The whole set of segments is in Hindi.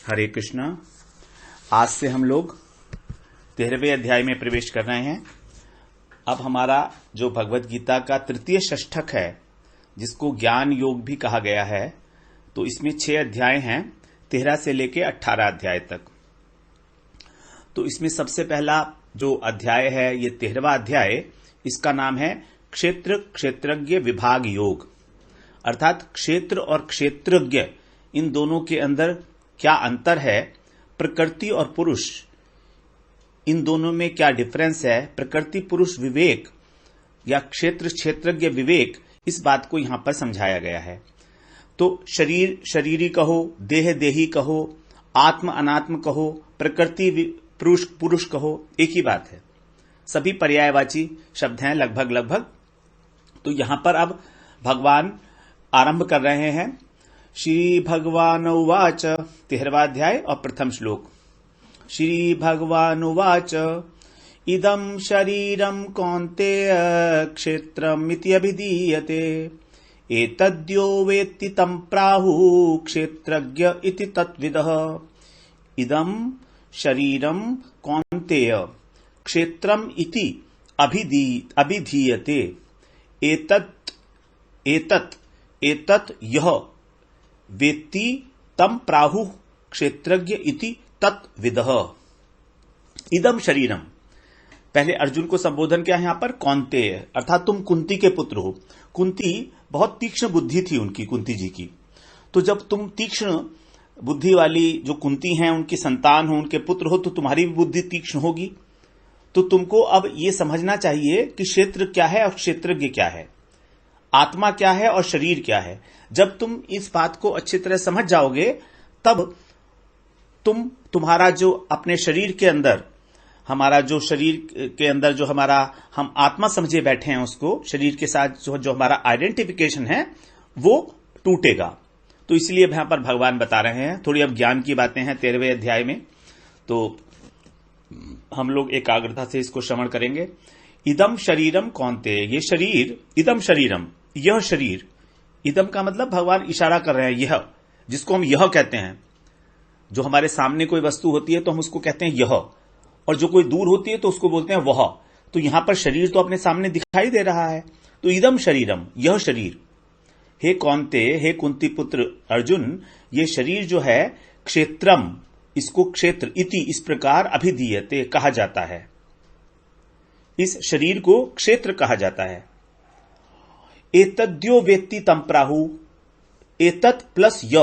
हरे कृष्णा। आज से हम लोग 13वें अध्याय में प्रवेश कर रहे हैं। अब हमारा जो भगवत गीता का तृतीय षष्ठक है, जिसको ज्ञान योग भी कहा गया है, तो इसमें 6 अध्याय हैं, 13 से लेके 18 अध्याय तक। तो इसमें सबसे पहला जो अध्याय है, ये 13वां अध्याय, इसका नाम है क्षेत्र क्षेत्रज्ञ विभाग योग। अर्थात क्षेत्र और क्षेत्रज्ञ, इन दोनों के अंदर क्या अंतर है, प्रकृति और पुरुष, इन दोनों में क्या डिफरेंस है, प्रकृति पुरुष विवेक या क्षेत्र क्षेत्रज्ञ विवेक, इस बात को यहां पर समझाया गया है। तो शरीर शरीरी कहो, देह देही कहो, आत्म अनात्म कहो, प्रकृति पुरुष पुरुष कहो, एक ही बात है। सभी पर्यायवाची शब्द हैं लगभग। तो यहां पर अब भगवान आरंभ कर रहे हैं। श्री भगवान उवाच, 13वां अध्याय और प्रथम श्लोक। श्री भगवान उवाच, इदं शरीरं कौन्तेय क्षेत्रमिति अभिधीयते, एतद्यो वेत्ति तं प्राहुः क्षेत्रज्ञ इति तत्विदः। इदं शरीरं कौन्तेय क्षेत्रम इति अभिधीयते, एतत् यह वेत्ति तम प्राहुः क्षेत्रज्ञ इति तत्विदः। इदम शरीरम, पहले अर्जुन को संबोधन किया यहां पर कौन्तेय, अर्थात तुम कुंती के पुत्र हो। कुंती बहुत तीक्ष्ण बुद्धि थी उनकी, कुंती जी की। तो जब तुम तीक्ष्ण बुद्धि वाली जो कुंती हैं, उनकी संतान हो, उनके पुत्र हो, तो तुम्हारी भी बुद्धि तीक्ष्ण होगी। तो तुमको अब ये समझना चाहिए कि क्षेत्र क्या है और क्षेत्रज्ञ क्या है, आत्मा क्या है और शरीर क्या है। जब तुम इस बात को अच्छी तरह समझ जाओगे, तब तुम्हारा जो अपने शरीर के अंदर, हमारा जो शरीर के अंदर जो हमारा हम आत्मा समझे बैठे हैं, उसको शरीर के साथ जो हमारा आइडेंटिफिकेशन है, वो टूटेगा। तो इसलिए यहां पर भगवान बता रहे हैं, थोड़ी अब ज्ञान की बातें हैं 13वें अध्याय में, तो हम लोग एकाग्रता से इसको श्रवण करेंगे। इदम शरीरम कौन्तेय, ये शरीर, इदम शरीरम, यह शरीर, इदम का मतलब भगवान इशारा कर रहे हैं, यह, जिसको हम यह कहते हैं। जो हमारे सामने कोई वस्तु होती है तो हम उसको कहते हैं यह, और जो कोई दूर होती है तो उसको बोलते हैं वह। तो यहां पर शरीर तो अपने सामने दिखाई दे रहा है। तो इदम शरीरम, यह शरीर, हे कौन्तेय, हे कुंती पुत्र अर्जुन, ये शरीर जो है क्षेत्रम, इसको क्षेत्र इति, इस प्रकार अभिधीयते, कहा जाता है। इस शरीर को क्षेत्र कहा जाता है। एतद्यो वेत्ति तं प्राहुः, एतत् प्लस य,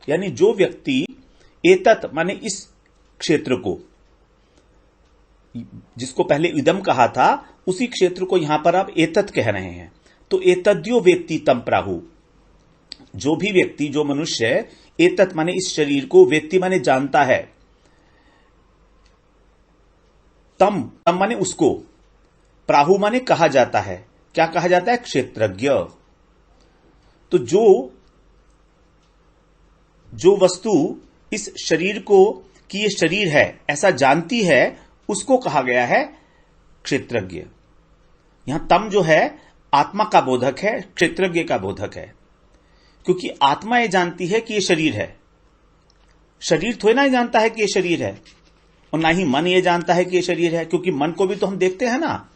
यानी जो व्यक्ति, एतत् माने इस क्षेत्र को, जिसको पहले इदम कहा था, उसी क्षेत्र को यहां पर आप एतत् कह रहे हैं। तो एतद्यो वेत्ति तं प्राहुः, जो भी व्यक्ति, जो मनुष्य, एतत् माने इस शरीर को, वेत्ति माने जानता है, तम माने उसको, प्राहु माने कहा जाता है। क्या कहा जाता है? क्षेत्रज्ञ। तो जो वस्तु इस शरीर को कि ये शरीर है ऐसा जानती है, उसको कहा गया है क्षेत्रज्ञ। यहां तम जो है आत्मा का बोधक है, क्षेत्रज्ञ का बोधक है। क्योंकि आत्मा ये जानती है कि ये शरीर है, शरीर थोड़ी ना जानता है कि ये शरीर है, और ना ही मन ये जानता है कि ये शरीर है। क्योंकि मन को भी तो हम देखते हैं ना,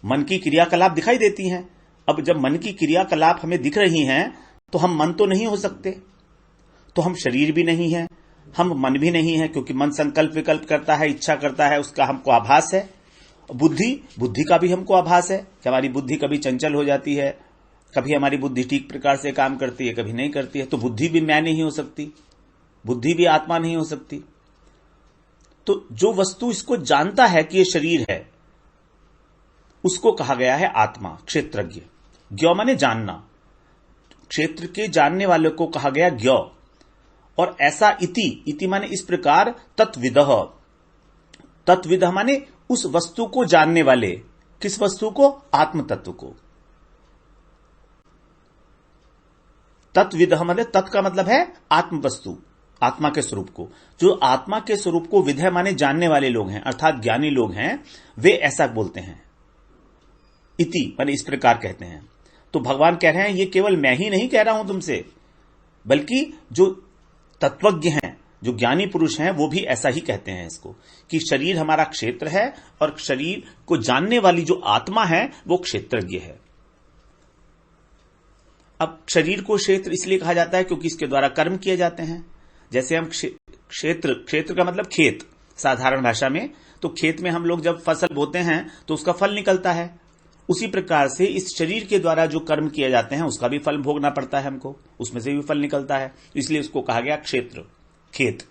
मन की क्रियाकलाप दिखाई देती हैं। अब जब मन की क्रियाकलाप हमें दिख रही हैं, तो हम मन तो नहीं हो सकते, तो हम शरीर भी नहीं है, हम मन भी नहीं है। क्योंकि मन संकल्प विकल्प करता है, इच्छा करता है, उसका हमको आभास है। बुद्धि का भी हमको आभास है कि हमारी बुद्धि कभी चंचल हो जाती है, कभी हमारी बुद्धि ठीक प्रकार से काम करती है, कभी नहीं करती है। तो बुद्धि भी मैं नहीं हो सकती, बुद्धि भी आत्मा नहीं हो सकती। तो जो वस्तु इसको जानता है कि ये शरीर है, उसको कहा गया है आत्मा, क्षेत्रज्ञ। ज्ञ माने जानना, क्षेत्र के जानने वाले को कहा गया ज्ञ। और ऐसा इति माने इस प्रकार, तत्विदः, तत्विदः माने उस वस्तु को जानने वाले। किस वस्तु को? आत्म तत्व को। तत्विदः माने, तत् का मतलब है आत्म वस्तु, आत्मा के स्वरूप को। जो आत्मा के स्वरूप को विदः माने जानने वाले लोग हैं, अर्थात ज्ञानी लोग हैं, वे ऐसा बोलते हैं। इति माने इस प्रकार कहते हैं। तो भगवान कह रहे हैं, ये केवल मैं ही नहीं कह रहा हूं तुमसे, बल्कि जो तत्वज्ञ हैं, जो ज्ञानी पुरुष हैं वो भी ऐसा ही कहते हैं इसको, कि शरीर हमारा क्षेत्र है और शरीर को जानने वाली जो आत्मा है वो क्षेत्रज्ञ है। अब शरीर को क्षेत्र इसलिए कहा जाता है क्योंकि इसके द्वारा कर्म किए जाते हैं। जैसे हम क्षेत्र का मतलब खेत, साधारण भाषा में तो खेत में हम लोग जब फसल बोते हैं तो उसका फल निकलता है। उसी प्रकार से इस शरीर के द्वारा जो कर्म किए जाते हैं उसका भी फल भोगना पड़ता है हमको, उसमें से भी फल निकलता है, इसलिए उसको कहा गया क्षेत्र, खेत।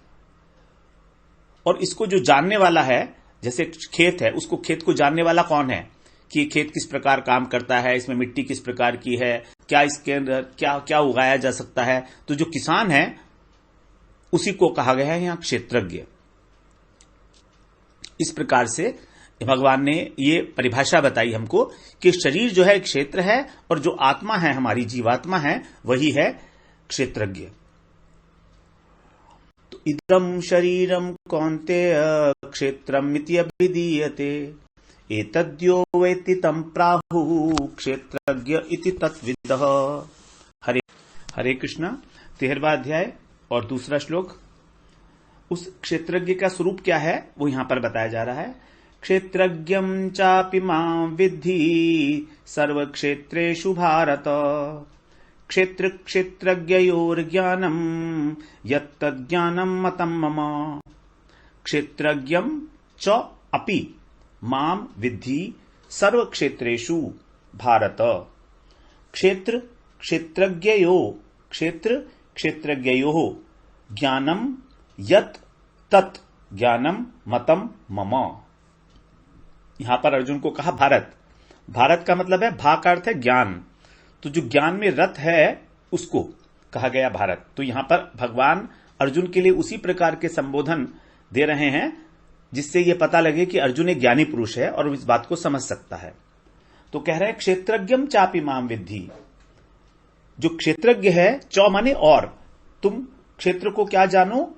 और इसको जो जानने वाला है, जैसे खेत है, उसको खेत को जानने वाला कौन है कि खेत किस प्रकार काम करता है, इसमें मिट्टी किस प्रकार की है, क्या इसके अंदर क्या क्या उगाया जा सकता है, तो जो किसान है उसी को कहा गया है यहां क्षेत्रज्ञ। इस प्रकार से भगवान ने ये परिभाषा बताई हमको कि शरीर जो है क्षेत्र है और जो आत्मा है, हमारी जीवात्मा है, वही है क्षेत्रज्ञ। तो इदं शरीरम कौन्तेय क्षेत्रमिति अभिधीयते एतद्यो वेत्ति तं प्राहुः क्षेत्रज्ञ इति तत्विदः। हरे कृष्ण। 13वां अध्याय और दूसरा श्लोक। उस क्षेत्रज्ञ का स्वरूप क्या है वो यहां पर बताया जा रहा है। क्षेत्रज्ञं चापि मां विद्धि सर्वक्षेत्रेषु भारत क्षेत्र क्षेत्रज्ञयोर्ज्ञानम् यत्तज्ज्ञानं मतं मम क्षेत्रज्ञं च अपि मां विद्धि सर्वक्षेत्रेषु भारत क्षेत्र क्षेत्रज्ञयोः ज्ञानं यत् तत् ज्ञानं मतं मम। यहां पर अर्जुन को कहा भारत। भारत का मतलब है, भा का अर्थ है ज्ञान, तो जो ज्ञान में रत है उसको कहा गया भारत। तो यहां पर भगवान अर्जुन के लिए उसी प्रकार के संबोधन दे रहे हैं जिससे यह पता लगे कि अर्जुन एक ज्ञानी पुरुष है और इस बात को समझ सकता है। तो कह रहे हैं क्षेत्रज्ञम चापि माम विद्धि। जो क्षेत्रज्ञ है, चौ माने और, तुम क्षेत्र को क्या जानो,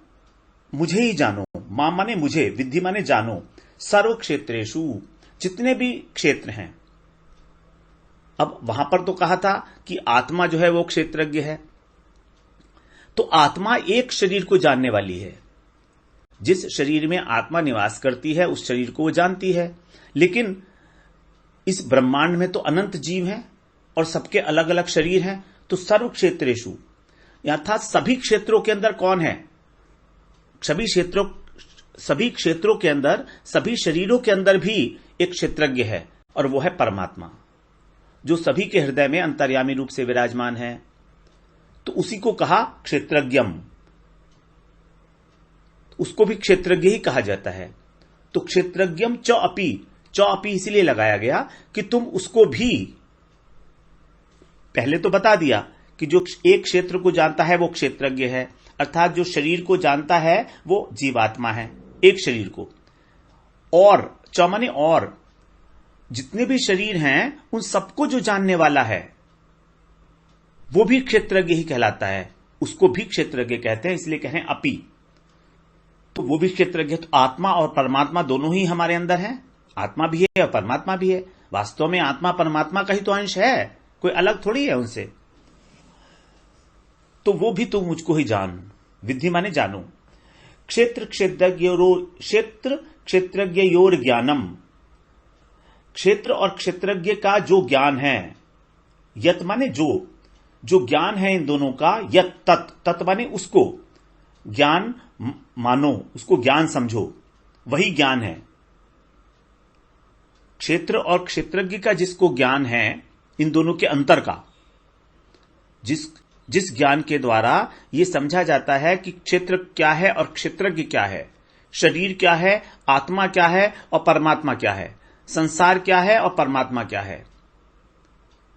मुझे ही जानो। मां माने मुझे, विद्धि माने जानो। सर्व क्षेत्रेषु, जितने भी क्षेत्र हैं। अब वहां पर तो कहा था कि आत्मा जो है वो क्षेत्रज्ञ है, तो आत्मा एक शरीर को जानने वाली है। जिस शरीर में आत्मा निवास करती है उस शरीर को वो जानती है। लेकिन इस ब्रह्मांड में तो अनंत जीव हैं और सबके अलग अलग शरीर हैं, तो सर्व क्षेत्रेषु अर्थात सभी क्षेत्रों के अंदर कौन है, सभी क्षेत्रों के अंदर, सभी शरीरों के अंदर भी एक क्षेत्रज्ञ है और वो है परमात्मा, जो सभी के हृदय में अंतर्यामी रूप से विराजमान है। तो उसी को कहा क्षेत्रज्ञम, उसको भी क्षेत्रज्ञ ही कहा जाता है। तो क्षेत्रज्ञम च अपि इसलिए लगाया गया कि तुम उसको भी, पहले तो बता दिया कि जो एक क्षेत्र को जानता है वो क्षेत्रज्ञ है, अर्थात जो शरीर को जानता है वो जीवात्मा है, एक शरीर को। और चौमाने और जितने भी शरीर हैं उन सबको जो जानने वाला है वो भी क्षेत्रज्ञ ही कहलाता है, उसको भी क्षेत्रज्ञ कहते हैं, इसलिए कह रहे हैं अपि। तो वो भी क्षेत्रज्ञ। तो आत्मा और परमात्मा दोनों ही हमारे अंदर हैं, आत्मा भी है और परमात्मा भी है। वास्तव में आत्मा परमात्मा का ही तो अंश है, कोई अलग थोड़ी है उनसे। तो वो भी तुम मुझको ही जान, विद्धि माने जानो। क्षेत्र क्षेत्रज्ञयोर ज्ञानम, क्षेत्र और क्षेत्रज्ञ का जो ज्ञान है, यत माने जो ज्ञान है इन दोनों का, यत तत् माने उसको, ज्ञान मानो, उसको ज्ञान समझो, वही ज्ञान है। क्षेत्र और क्षेत्रज्ञ का जिसको ज्ञान है, इन दोनों के अंतर का, जिस ज्ञान के द्वारा यह समझा जाता है कि क्षेत्र क्या है और क्षेत्रज्ञ क्या है, शरीर क्या है, आत्मा क्या है और परमात्मा क्या है, संसार क्या है और परमात्मा क्या है,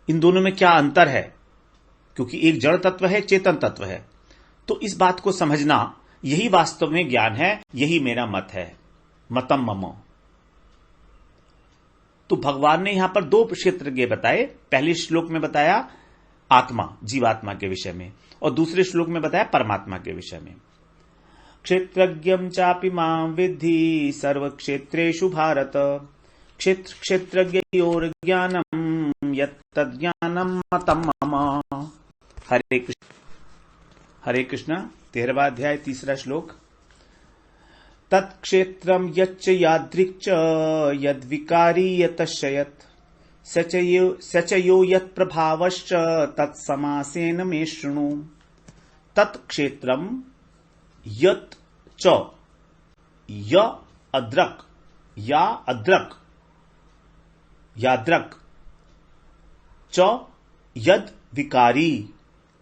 इन दोनों में क्या अंतर है, क्योंकि एक जड़ तत्व है, चेतन तत्व है। तो इस बात को समझना, यही वास्तव में ज्ञान है, यही मेरा मत है, मतम मम। तो भगवान ने यहां पर दो क्षेत्रज्ञ बताए। पहले श्लोक में बताया आत्मा, जीवात्मा के विषय में, और दूसरे श्लोक में बताया परमात्मा के विषय में। क्षेत्रज्ञं चापि मां विद्धि सर्व क्षेत्रेषु भारत क्षेत्र क्षेत्रज्ञयोर ज्ञानम यत्तज्ज्ञानं मतं मम। हरे कृष्ण। 13वां अध्याय 3रा श्लोक। तत्क्षेत्रम यच्च यादृक् च यद्विकारी यतश्च सचयो यत् प्रभावश्च तत्समासेन मे शृणु। तत्क्षेत्रम यत् च य अद्रक या अद्रक याद्रक च यद विकारी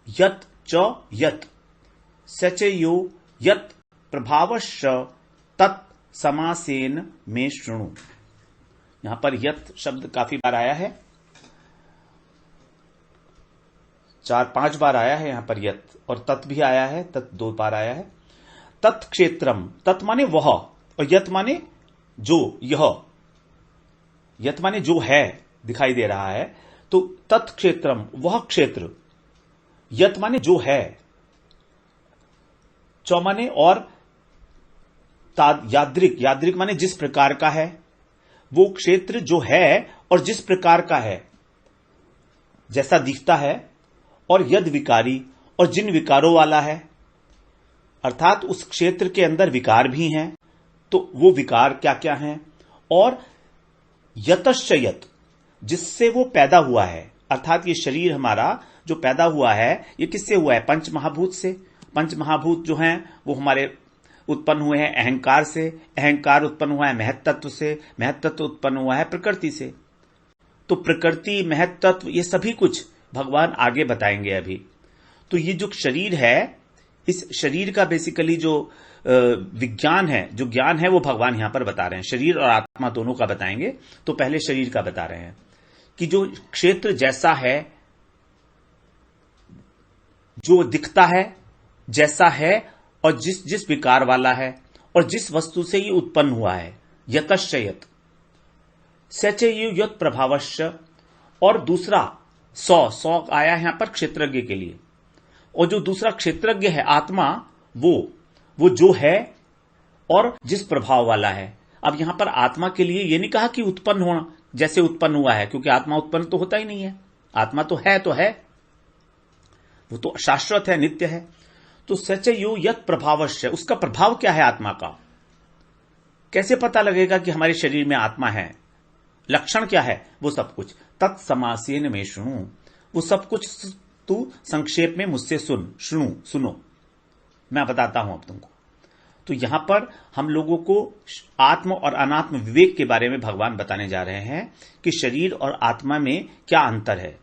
यत च यत सचयो यत प्रभावश्च तत् समासेन में शृणु। यहां पर यत शब्द काफी बार आया है, 4-5 बार आया है यहां पर यत, और तत् भी आया है, तत् 2 बार आया है। तत्क्षेत्रम, तत् माने वह, और यत माने जो, यह, यत माने जो है, दिखाई दे रहा है, तो तत्क्षेत्रम वह क्षेत्र, यत माने जो है, चौ माने और, यादृक, यादृक माने जिस प्रकार का है, वो क्षेत्र जो है और जिस प्रकार का है, जैसा दिखता है, और यद विकारी, और जिन विकारों वाला है, अर्थात उस क्षेत्र के अंदर विकार भी हैं, तो वो विकार क्या क्या हैं, और यतश्च यत, जिससे वो पैदा हुआ है, अर्थात ये शरीर हमारा जो पैदा हुआ है, ये किससे हुआ है? पंच महाभूत से। पंच महाभूत जो हैं वो हमारे उत्पन्न हुए हैं अहंकार से, अहंकार उत्पन्न हुआ है महत तत्व से, महत तत्व उत्पन्न हुआ है प्रकृति से। तो प्रकृति, महत तत्व, ये सभी कुछ भगवान आगे बताएंगे अभी। तो ये जो शरीर है, इस शरीर का बेसिकली जो विज्ञान है, जो ज्ञान है, वो भगवान यहां पर बता रहे हैं। शरीर और आत्मा दोनों का बताएंगे। तो पहले शरीर का बता रहे हैं कि जो क्षेत्र जैसा है, जो दिखता है, जैसा है, और जिस जिस विकार वाला है, और जिस वस्तु से ये उत्पन्न हुआ है, यतश्च यत सचयो यत प्रभावश्च, और दूसरा 100 आया है यहां पर क्षेत्रज्ञ के लिए, और जो दूसरा क्षेत्रज्ञ है आत्मा, वो जो है और जिस प्रभाव वाला है। अब यहां पर आत्मा के लिए ये नहीं कहा कि उत्पन्न होना, जैसे उत्पन्न हुआ है, क्योंकि आत्मा उत्पन्न तो होता ही नहीं है। आत्मा तो है, वो तो शाश्वत है, नित्य है। तो सचयो यत प्रभावश्च, उसका प्रभाव क्या है आत्मा का, कैसे पता लगेगा कि हमारे शरीर में आत्मा है, लक्षण क्या है, वो सब कुछ तत्समासेन में शृणु, वो सब कुछ तू संक्षेप में मुझसे सुनो, मैं बताता हूं अब तुमको। तो यहां पर हम लोगों को आत्म और अनात्म विवेक के बारे में भगवान बताने जा रहे हैं कि शरीर और आत्मा में क्या अंतर है।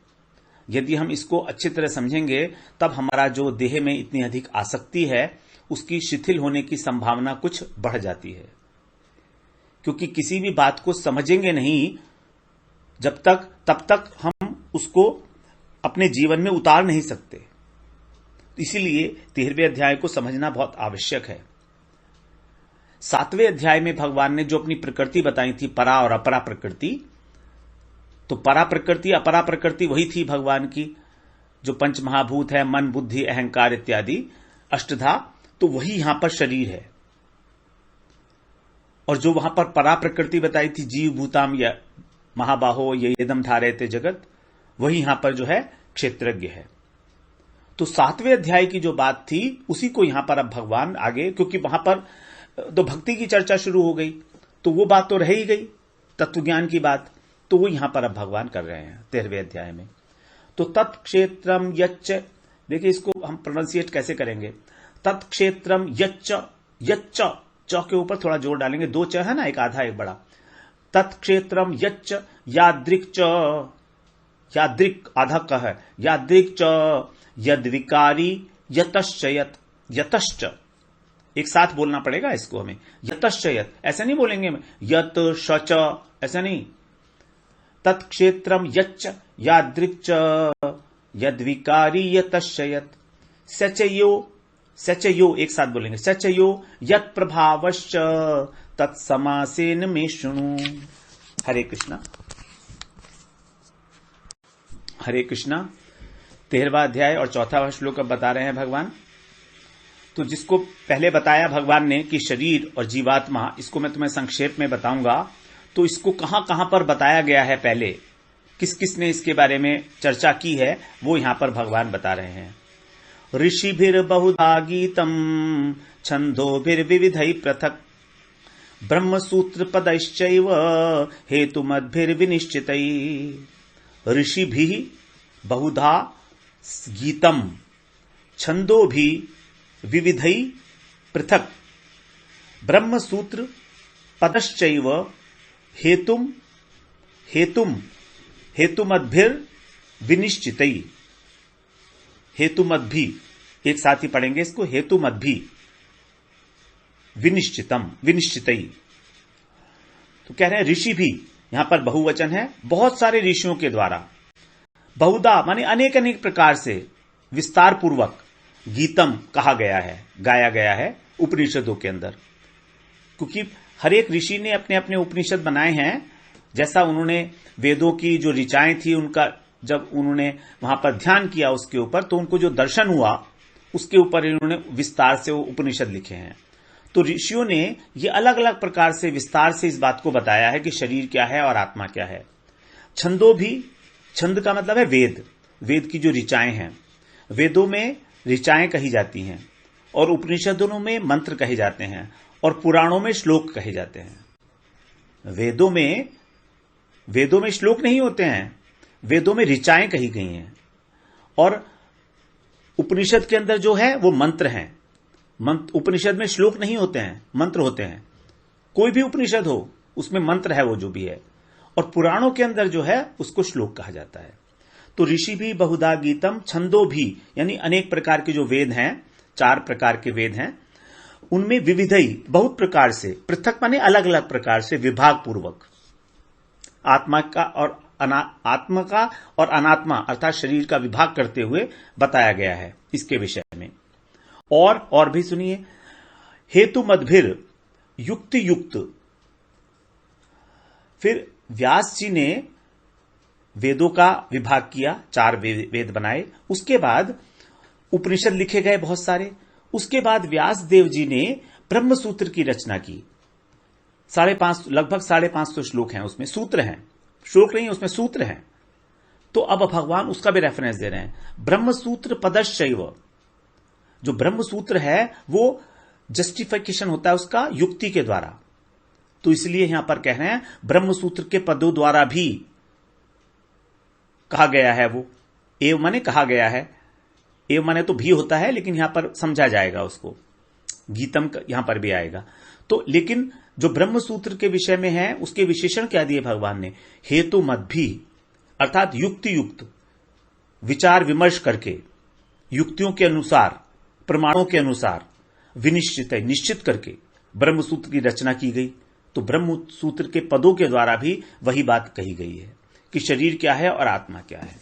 यदि हम इसको अच्छी तरह समझेंगे, तब हमारा जो देह में इतनी अधिक आसक्ति है, उसकी शिथिल होने की संभावना कुछ बढ़ जाती है। क्योंकि किसी भी बात को समझेंगे नहीं जब तक, तब तक हम उसको अपने जीवन में उतार नहीं सकते। इसीलिए 13वें अध्याय को समझना बहुत आवश्यक है। 7वें अध्याय में भगवान ने जो अपनी प्रकृति बताई थी, परा और अपरा प्रकृति, तो परा प्रकृति, अपरा प्रकृति वही थी भगवान की, जो पंच महाभूत है, मन, बुद्धि, अहंकार इत्यादि अष्टधा, तो वही यहां पर शरीर है। और जो वहां पर परा प्रकृति बताई थी, जीव भूताम या महाबाहो ये यदम धारयते जगत, वही यहां पर जो है क्षेत्रज्ञ है। तो 7वें अध्याय की जो बात थी, उसी को यहां पर अब भगवान आगे, क्योंकि वहां पर तो भक्ति की चर्चा शुरू हो गई, तो वो बात तो रह ही गई, तत्वज्ञान की बात, तो वो यहां पर अब भगवान कर रहे हैं 13वें अध्याय में। तो तत्क्षेत्रम यच्च, देखिए इसको हम प्रोनाउंसिएट कैसे करेंगे, तत्क्षेत्रम यच्च, यच्च, च के ऊपर थोड़ा जोर डालेंगे, 2 च है ना, एक आधा एक बड़ा। तत्क्षेत्रम यच्च यादृक् च, यादृक् आधा का है, यादृक् च यद्विकारी यतश्च यत, यतश्च एक साथ बोलना पड़ेगा इसको हमें, यतश्च यत, ऐसा नहीं बोलेंगे यत शच, ऐसा नहीं। तत्क्षेत्रम यच्च यादृक् च यद्विकारी यतश्च यत सचयो, सचयो एक साथ बोलेंगे, सचयो यत प्रभावश्च तत्समासेन में शृणु। हरे कृष्णा, हरे कृष्णा। 13वां अध्याय और 4वां श्लोक अब बता रहे हैं भगवान। तो जिसको पहले बताया भगवान ने कि शरीर और जीवात्मा, इसको मैं तुम्हें संक्षेप में बताऊंगा। तो इसको कहां कहां पर बताया गया है, पहले किस किस ने इसके बारे में चर्चा की है, वो यहां पर भगवान बता रहे हैं। ऋषिभिर बहुधा गीतम छंदोभिर विविधै पृथक ब्रह्मसूत्र पदश्चैव हेतुमद्भिर्विनिश्चितैः ऋषिभिः बहुधा गीतम् छन्दोभिः विविधैः पृथक् ब्रह्मसूत्र पदश्चैव हेतुमद्भिर्विनिश्चितैः हेतुमद्भिः एक साथ ही पढ़ेंगे इसको, हेतुमद्भिः विनिश्चितैः। तो कह रहे हैं ऋषि भी, यहां पर बहुवचन है, बहुत सारे ऋषियों के द्वारा, बहुधा माने अनेक अनेक प्रकार से विस्तार पूर्वक गीतम कहा गया है, गाया गया है उपनिषदों के अंदर। क्योंकि हर एक ऋषि ने अपने अपने उपनिषद बनाए हैं। जैसा उन्होंने वेदों की जो ऋचाएं थी उनका जब उन्होंने वहां पर ध्यान किया उसके ऊपर, तो उनको जो दर्शन हुआ उसके ऊपर इन्होंने विस्तार से वो उपनिषद लिखे हैं। तो ऋषियों ने ये अलग अलग प्रकार से विस्तार से इस बात को बताया है कि शरीर क्या है और आत्मा क्या है। छंदों भी, छंद का मतलब है वेद, वेद की जो ऋचाएं हैं, वेदों में ऋचाएं कही जाती हैं और उपनिषदों में मंत्र कहे जाते हैं और पुराणों में श्लोक कहे जाते हैं। वेदों में श्लोक नहीं होते हैं, वेदों में ऋचाएं कही गई हैं और उपनिषद के अंदर जो है वो मंत्र हैं। उपनिषद में श्लोक नहीं होते हैं, मंत्र होते हैं। कोई भी उपनिषद हो उसमें मंत्र है, वो जो भी है। और पुराणों के अंदर जो है उसको श्लोक कहा जाता है। तो ऋषि भी बहुधा गीतम छंदो भी, यानी अनेक प्रकार के जो वेद हैं, 4 प्रकार के वेद हैं, उनमें विविधई बहुत प्रकार से, पृथक माने अलग अलग प्रकार से, विभाग पूर्वक आत्मा का और अनात्मा अर्थात शरीर का विभाग करते हुए बताया गया है इसके विषय में। और भी सुनिए, हेतु मद्भिर युक्त। फिर व्यास जी ने वेदों का विभाग किया, 4 वेद बनाए, उसके बाद उपनिषद लिखे गए बहुत सारे। उसके बाद व्यास देव जी ने ब्रह्मसूत्र की रचना की। लगभग 550 श्लोक हैं उसमें, सूत्र हैं, श्लोक नहीं, उसमें सूत्र हैं। तो अब भगवान उसका भी रेफरेंस दे रहे हैं। ब्रह्मसूत्र पदश्चैव, जो ब्रह्मसूत्र है वो जस्टिफिकेशन होता है उसका युक्ति के द्वारा। तो इसलिए यहां पर कह रहे हैं ब्रह्मसूत्र के पदों द्वारा भी कहा गया है। वो एव माने कहा गया है, एव माने तो भी होता है, लेकिन यहां पर समझा जाएगा उसको, गीतम यहां पर भी आएगा। तो लेकिन जो ब्रह्मसूत्र के विषय में है उसके विशेषण क्या दिए भगवान ने? हेतु मद्भी, अर्थात युक्त विचार विमर्श करके, युक्तियों के अनुसार, प्रमाणों के अनुसार, विनिश्चित है, निश्चित करके ब्रह्मसूत्र की रचना की गई। तो ब्रह्मसूत्र के पदों के द्वारा भी वही बात कही गई है कि शरीर क्या है और आत्मा क्या है।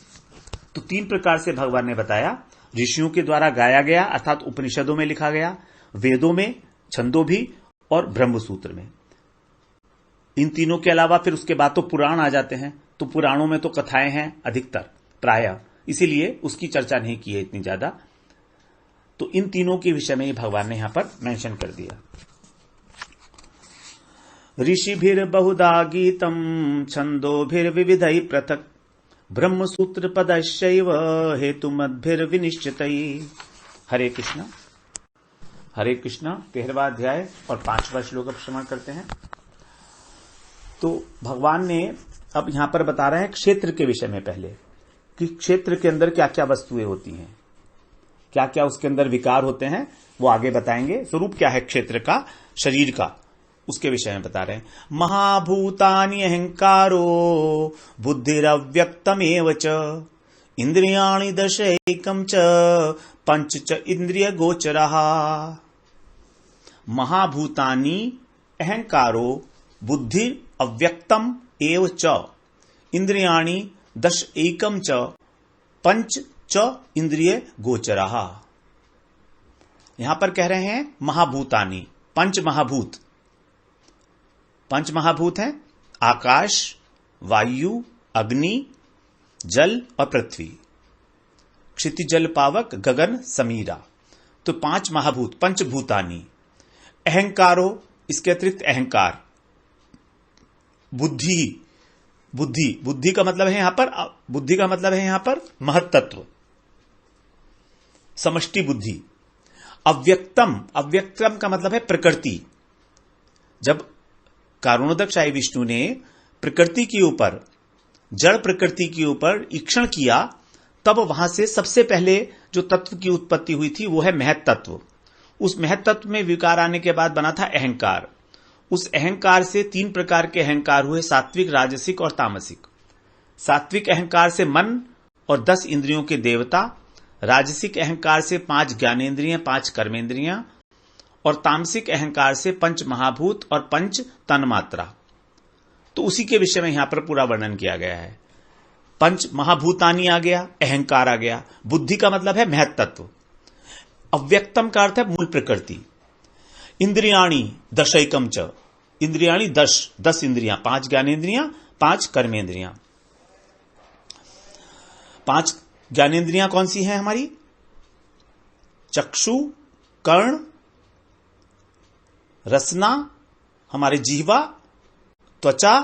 तो 3 प्रकार से भगवान ने बताया, ऋषियों के द्वारा गाया गया अर्थात उपनिषदों में लिखा गया, वेदों में, छंदों भी और ब्रह्मसूत्र में। इन तीनों के अलावा फिर उसके बाद तो पुराण आ जाते हैं। तो पुराणों में तो कथाएं हैं अधिकतर, प्रायः, इसीलिए उसकी चर्चा नहीं की है इतनी ज्यादा। तो इन तीनों के विषय में भगवान ने यहां पर मेंशन कर दिया। ऋषिभिर बहुधा गीतम छंदोभिर विविधै पृथक ब्रह्मसूत्र पदश्चैव हेतुमद्भिर विनिश्चितैः। हरे कृष्णा। हरे कृष्णा 13वां अध्याय और 5वां श्लोक अब श्रवण करते हैं। तो भगवान ने अब यहां पर बता रहे हैं क्षेत्र के विषय में पहले, कि क्षेत्र के अंदर क्या क्या वस्तुएं होती हैं, क्या क्या उसके अंदर विकार होते हैं, वो आगे बताएंगे। स्वरूप क्या है क्षेत्र का, शरीर का, उसके विषय में बता रहे हैं। महाभूतानि अहंकारो बुद्धिरव्यक्तमेव च इंद्रियाणि दशैकं च पंच च इंद्रिय गोचरः। महाभूतानि अहंकारो बुद्धि अव्यक्तम एव च इंद्रियाणि दश एकम च पंच च इंद्रिय गोचरः। यहां पर कह रहे हैं महाभूतानि, पंच महाभूत। पंच महाभूत हैं आकाश, वायु, अग्नि, जल और पृथ्वी, क्षितिज जल पावक, गगन, समीरा। तो 5 महाभूत, पंचभूतानि। अहंकारो, इसके अतिरिक्त अहंकार, बुद्धि का मतलब है यहां पर महत्त्व, समष्टि बुद्धि। अव्यक्तम का मतलब है प्रकृति। जब कारुणोदक शाही विष्णु ने प्रकृति के ऊपर, जड़ प्रकृति के ऊपर ईक्षण किया, तब वहां से सबसे पहले जो तत्व की उत्पत्ति हुई थी वो है महत तत्व। उस महत तत्व में विकार आने के बाद बना था अहंकार। उस अहंकार से 3 प्रकार के अहंकार हुए, सात्विक, राजसिक और तामसिक। सात्विक अहंकार से मन और 10 इंद्रियों के देवता, राजसिक अहंकार से 5 ज्ञानेंद्रियां, 5 कर्मेंद्रियां, और तामसिक अहंकार से 5 महाभूत और 5 तन्मात्रा। तो उसी के विषय में यहां पर पूरा वर्णन किया गया है। 5 महाभूतानी आ गया, अहंकार आ गया। बुद्धि का मतलब है महत तत्व। अव्यक्तम का अर्थ है मूल प्रकृति। इंद्रियाणी दशैकम च, इंद्रियाणी 10 इंद्रियां, 5 ज्ञानेंद्रियां, 5 कर्मेंद्रियां। 5 ज्ञानेंद्रियां कौन सी हैं हमारी? चक्षु, कर्ण, रसना, हमारे जीवा, त्वचा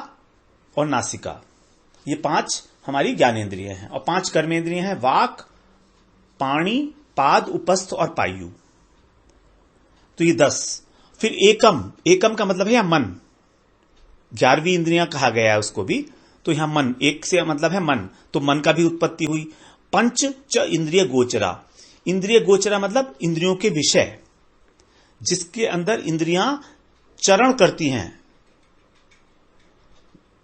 और नासिका। ये 5 हमारी ज्ञानेंद्रियां हैं। और 5 कर्मेंद्रियां हैं, वाक, पाणी, पाद, उपस्थ और पायु। तो ये 10। फिर एकम का मतलब है यहां मन। 11वीं इंद्रियां कहा गया है उसको भी। तो यहां मन, एक से मतलब है मन, तो मन का भी उत्पत्ति हुई। 5 च इंद्रिय गोचरा। इंद्रिय गोचरा मतलब इंद्रियों के विषय, जिसके अंदर इंद्रियां चरण करती हैं।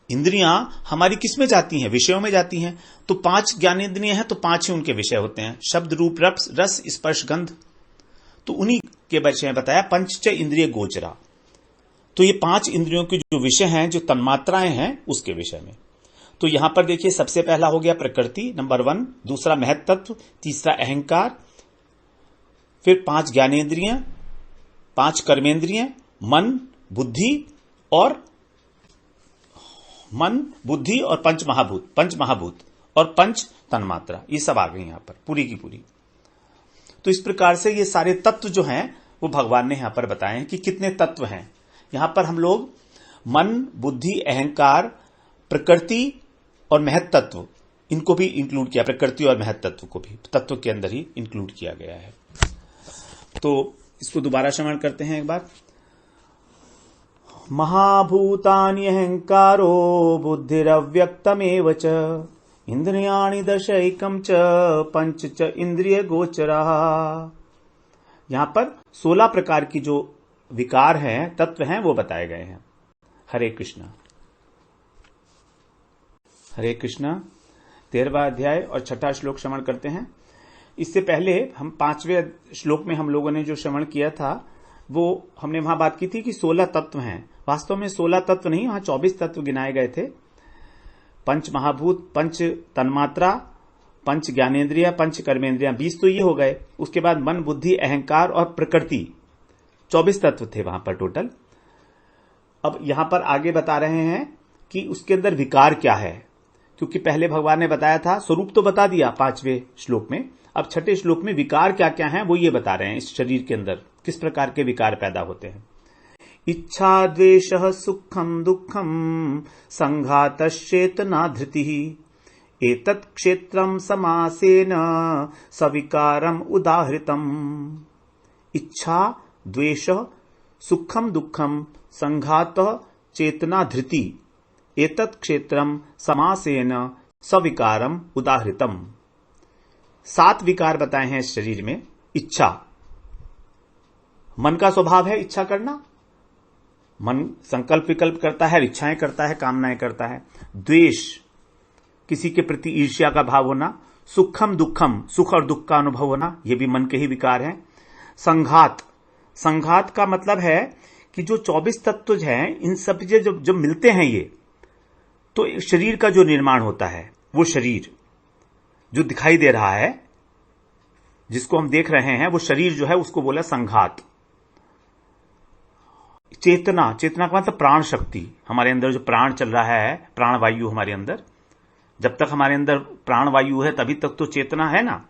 इंद्रियां हमारी किस में जाती हैं? विषयों में जाती हैं। तो 5 ज्ञानेंद्रियां हैं, तो 5 ही उनके विषय होते हैं, शब्द, रूप, रस, स्पर्श, गंध। तो उन्हीं के विषय में बताया 5 च इंद्रिय गोचरा। तो ये 5 इंद्रियों के जो विषय हैं, जो तन्मात्राएं हैं, उसके विषय में। तो यहां पर देखिए, सबसे पहला हो गया प्रकृति, नंबर 1, दूसरा महत तत्व, तीसरा अहंकार, फिर 5 ज्ञानेंद्रियां, 5 कर्मेंद्रियां, मन, बुद्धि और 5 महाभूत और 5 तन्मात्रा। ये सब आ गई यहां पर पूरी की पूरी। तो इस प्रकार से ये सारे तत्व जो हैं वो भगवान ने यहां पर बताए हैं कि कितने तत्व हैं। यहां पर हम लोग मन, बुद्धि, अहंकार, प्रकृति और महत तत्व, इनको भी इंक्लूड किया। प्रकृति और महत तत्व को भी तत्व के अंदर ही इंक्लूड किया गया है। तो इसको दोबारा श्रवण करते हैं एक बार। महाभूतानि अहंकारो बुद्धिरव्यक्तमेव च, इंद्रियाणि दशैकम च, 5 च इंद्रिय गोचरा। यहां पर 16 प्रकार की जो विकार हैं, तत्व हैं, वो बताए गए हैं। हरे कृष्णा। हरे कृष्णा। 13वां अध्याय और 6ठा श्लोक श्रवण करते हैं। इससे पहले हम 5वें श्लोक में हम लोगों ने जो श्रवण किया था, वो हमने वहां बात की थी कि 16 तत्व हैं। वास्तव में 16 तत्व नहीं, वहां 24 तत्व गिनाए गए थे। 5 महाभूत, 5 तन्मात्रा, 5 ज्ञानेंद्रिया, 5 कर्मेंद्रिया, 20 तो ये हो गए। उसके बाद मन, बुद्धि, अहंकार और प्रकृति, 24 तत्व थे वहां पर टोटल। अब यहां पर आगे बता रहे हैं कि उसके अंदर विकार क्या है, क्योंकि पहले भगवान ने बताया था, स्वरूप तो बता दिया 5वें श्लोक में। अब 6ठे श्लोक में विकार क्या क्या हैं वो ये बता रहे हैं। इस शरीर के अंदर किस प्रकार के विकार पैदा होते हैं। इच्छा, द्वेषः, सुखम दुखम, संघातश्चेतना धृतिः, एतत् क्षेत्रम समासेन सविकारम उदाहृतम्। इच्छा, द्वेष, सुखम दुखम, संघातः चेतना धृति, एतत् क्षेत्रम समासेन सविकारम उदाहृतम्। 7 विकार बताए हैं इस शरीर में। इच्छा, मन का स्वभाव है इच्छा करना। मन संकल्प विकल्प करता है, इच्छाएं करता है, कामनाएं करता है। द्वेष, किसी के प्रति ईर्ष्या का भाव होना। सुखम दुखम, सुख और दुख का अनुभव होना, यह भी मन के ही विकार हैं। संघात, संघात का मतलब है कि जो 24 तत्व हैं, इन सब से जब मिलते हैं ये, तो शरीर का जो निर्माण होता है, वो शरीर जो दिखाई दे रहा है, जिसको हम देख रहे हैं, वो शरीर जो है उसको बोला संघात। चेतना, चेतना का मतलब प्राण शक्ति। हमारे अंदर जो प्राण चल रहा है, प्राण वायु हमारे अंदर, जब तक हमारे अंदर प्राण वायु है तभी तक तो चेतना है ना,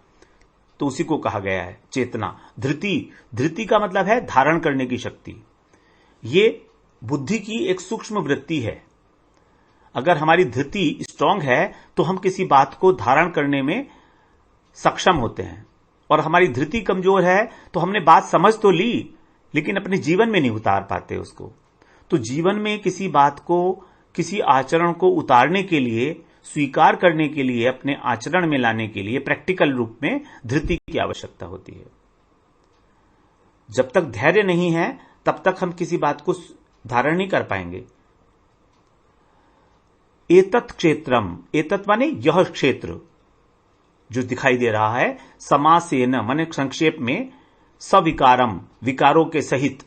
तो उसी को कहा गया है चेतना। धृति, धृति का मतलब है धारण करने की शक्ति। ये बुद्धि की एक सूक्ष्म वृत्ति है। अगर हमारी धृति स्ट्रांग है तो हम किसी बात को धारण करने में सक्षम होते हैं, और हमारी धृति कमजोर है तो हमने बात समझ तो ली लेकिन अपने जीवन में नहीं उतार पाते उसको। तो जीवन में किसी बात को, किसी आचरण को उतारने के लिए, स्वीकार करने के लिए, अपने आचरण में लाने के लिए प्रैक्टिकल रूप में धृति की आवश्यकता होती है। जब तक धैर्य नहीं है तब तक हम किसी बात को धारण नहीं कर पाएंगे। एतत् क्षेत्रम, एतत् माने यह क्षेत्र जो दिखाई दे रहा है, समासेन माने संक्षेप में, सविकारम विकारों के सहित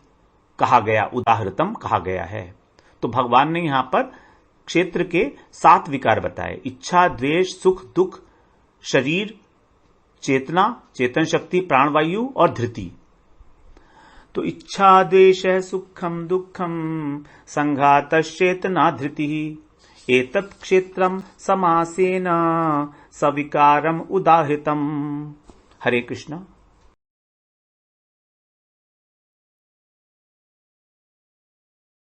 कहा गया, उदाहृतम कहा गया है। तो भगवान ने यहां पर क्षेत्र के 7 विकार बताए, इच्छा, द्वेष, सुख, दुख, शरीर, चेतना, चेतन शक्ति, प्राणवायु और धृति। तो इच्छा, द्वेष, सुखम, दुखम, संघातश्चेतना, धृति। एतत् क्षेत्रम समासेन सविकारम उदाहृतम। हरे कृष्ण।